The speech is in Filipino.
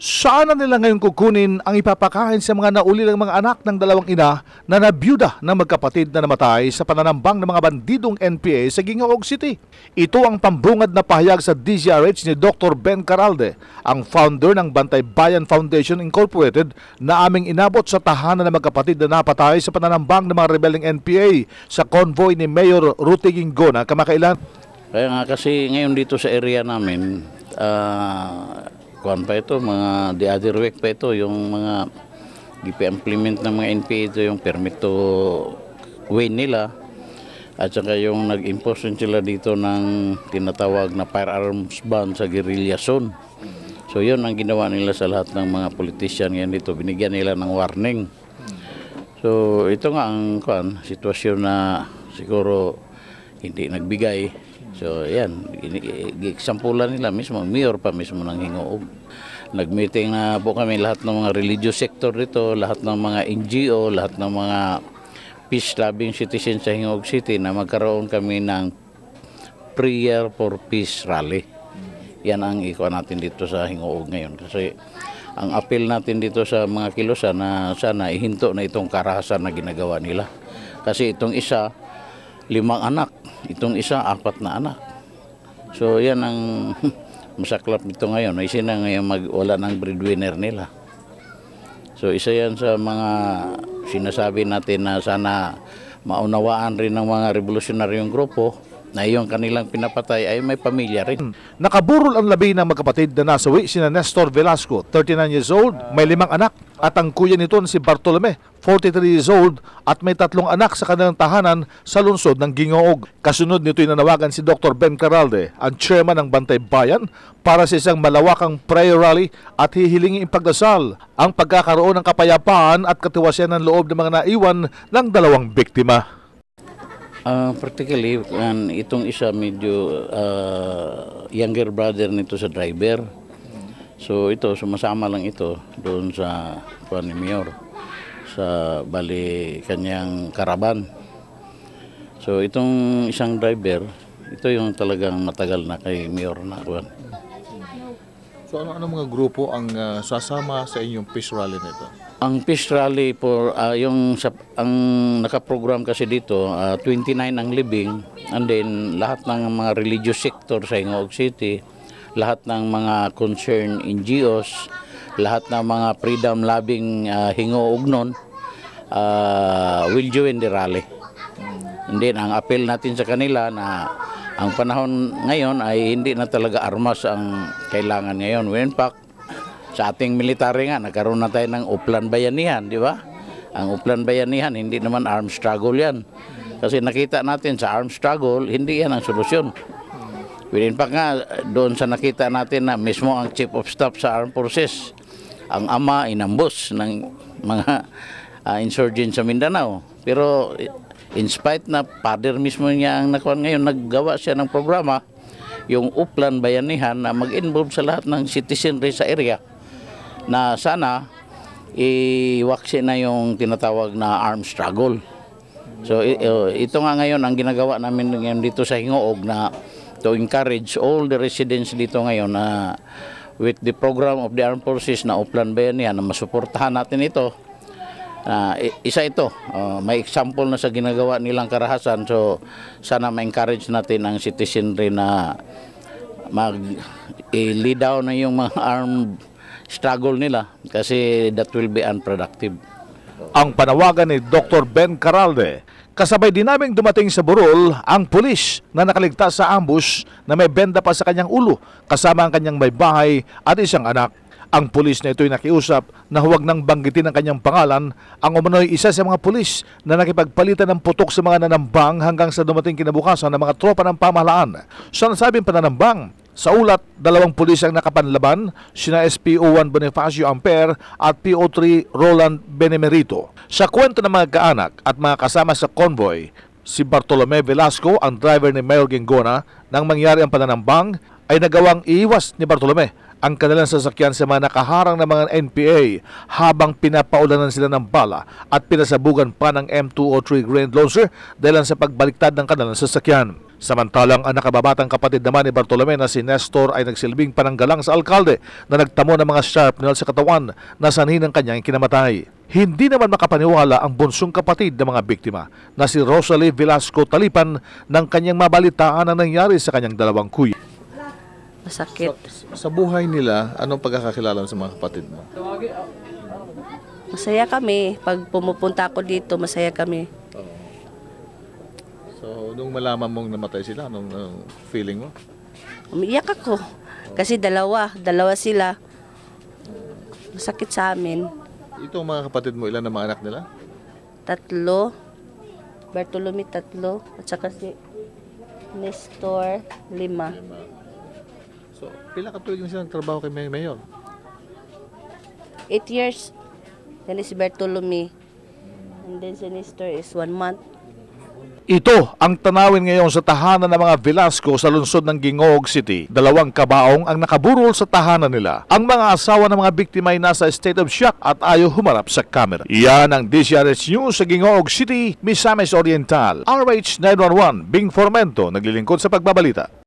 Saan na nila ngayon kukunin ang ipapakain sa mga naulilang mga anak ng dalawang ina na nabiyuda ng magkapatid na namatay sa pananambang ng mga bandidong NPA sa Gingoog City? Ito ang pambungad na pahayag sa DZRH ni Dr. Ben Caralde, ang founder ng Bantay Bayan Foundation Incorporated na aming inabot sa tahanan ng magkapatid na napatay sa pananambang ng mga rebeling NPA sa convoy ni Mayor Ruti Ginggona kamakailan. Kaya nga kasi ngayon dito sa area namin, kuwan pa ito, mga the other week pa ito, yung mga gipa-implement ng mga NPA ito, yung permit to win nila, at saka yung nag-impose sila dito ng tinatawag na firearms ban sa guerrilla zone. So yun ang ginawa nila sa lahat ng mga politician ngayon dito, binigyan nila ng warning. So ito nga ang sitwasyon na siguro hindi nagbigay. So yan, eksampulan nila mismo, mayor pa mismo ng Gingoog. Nag-meeting na po kami lahat ng mga religious sector dito, lahat ng mga NGO, lahat ng mga peace-loving citizens sa Gingoog City na magkaroon kami ng prayer for peace rally. Yan ang ikuha natin dito sa Gingoog ngayon. Kasi ang appeal natin dito sa mga kilusan na sana ihinto na itong karahasan na ginagawa nila. Kasi itong isa, 5 anak. Itong isa, 4 na anak. So yan ang masaklap nito ngayon. Isa na ngayon wala ng breadwinner nila. So isa yan sa mga sinasabi natin na sana maunawaan rin ng mga revolutionaryong grupo na yung kanilang pinapatay ay may pamilya rin. Nakaburol ang labi ng magkapatid na nasawi sina Nestor Velasco, 39 years old, may 5 anak, at ang kuya nito si Bartolome, 43 years old, at may 3 anak sa kanilang tahanan sa lungsod ng Gingoog. Kasunod nito nanawagan si Dr. Ben Caralde, ang chairman ng Bantay Bayan, para sa isang malawakang prayer rally at hihilingin ipagdasal ang pagkakaroon ng kapayapaan at katiwasyan ng loob ng mga naiwan ng 2 biktima. Practically, itong isa medyo younger brother nito sa driver. So ito, sumasama lang ito doon sa ni Mayor, sa bali kanyang karaban. So itong isang driver, ito yung talagang matagal na kay Mayor na kuwan. So ano mga grupo ang sasama sa inyong peace rally nito? Ang peace rally for ang nakaprogram kasi dito 29 ang living, and then lahat ng mga religious sector sa Gingoog City, lahat ng mga concerned NGOs, lahat ng mga freedom loving Hingoognon will join the rally. And then ang appeal natin sa kanila na ang panahon ngayon ay hindi na talaga armas ang kailangan ngayon. In fact, sa ating military nga, nagkaroon na tayo ng Uplan Bayanihan, di ba? Ang Uplan Bayanihan, hindi naman armed struggle yan. Kasi nakita natin sa armed struggle, hindi yan ang solusyon. In fact nga, doon sa nakita natin na mismo ang Chief of Staff sa Armed Forces, ang ama inambos ng mga insurgents sa Mindanao. Pero in spite na father mismo niya ang nakuha ngayon, naggawa siya ng programa, yung Uplan Bayanihan na mag-involve sa lahat ng citizenry sa area, na sana iwaksi na yung tinatawag na armed struggle. So ito nga ngayon ang ginagawa namin ngayon dito sa Gingoog, na to encourage all the residents dito ngayon na with the program of the Armed Forces na Uplan Bayanihan, na masuportahan natin ito. Isa ito, may example na sa ginagawa nilang karahasan, so sana ma-encourage natin ang citizenry na mag-lead down na yung mga armed struggle nila, kasi that will be unproductive. Ang panawagan ni Dr. Ben Caralde, kasabay din naming dumating sa burol ang pulis na nakaligtas sa ambush na may benda pa sa kanyang ulo, kasama ang kanyang may bahay at isang anak. Ang pulis na ito'y nakiusap na huwag nang banggitin ang kanyang pangalan. Ang umano'y isa sa mga pulis na nakipagpalitan ng putok sa mga nanambang hanggang sa dumating kinabukasan ng mga tropa ng pamahalaan. Sa nasabing pananambang, sa ulat, 2 pulis ang nakapanlaban, sina SPO1 Bonifacio Amper at PO3 Roland Benemerito. Sa kwento ng mga kaanak at mga kasama sa convoy, si Bartolome Velasco, ang driver ni Mayor Ginggona, nang mangyari ang pananambang, ay nagawang iiwas ni Bartolome ang kanilang sasakyan sa mga nakaharang ng mga NPA habang pinapaulanan sila ng bala at pinasabugan pa ng M203 Grand Launcher dahil sa pagbaliktad ng kanilang sasakyan. Samantalang ang nakababatang kapatid naman ni Bartolome na si Nestor ay nagsilbing pananggalang sa alkalde na nagtamo ng mga shrapnel sa katawan na sanhi ng kanyang kinamatay. Hindi naman makapaniwala ang bunsong kapatid ng mga biktima na si Rosalie Velasco Talipan ng kanyang mabalitaan na nangyari sa kanyang dalawang kuya. Masakit. Sa buhay nila, anong pagkakakilala sa mga kapatid mo? Masaya kami. Pag pumupunta ako dito, masaya kami. So, nung malaman mong namatay sila, anong feeling mo? Umiiyak ako. Kasi dalawa sila. Masakit sa amin. Itong mga kapatid mo, ilan na mga anak nila? 3. Bartolome 3. At saka si Nestor 5. So, pila katulig na silang trabaho kay Mayor? 8 years. Then si Bartolome. And then si Nestor is 1 month. Ito ang tanawin ngayon sa tahanan ng mga Velasco sa lungsod ng Gingoog City. 2 kabaong ang nakaburol sa tahanan nila. Ang mga asawa ng mga biktima ay nasa state of shock at ayaw humarap sa camera. Iyan ang DCRS News sa Gingoog City, Misamis Oriental. RH 911, Bing Formento, naglilingkod sa pagbabalita.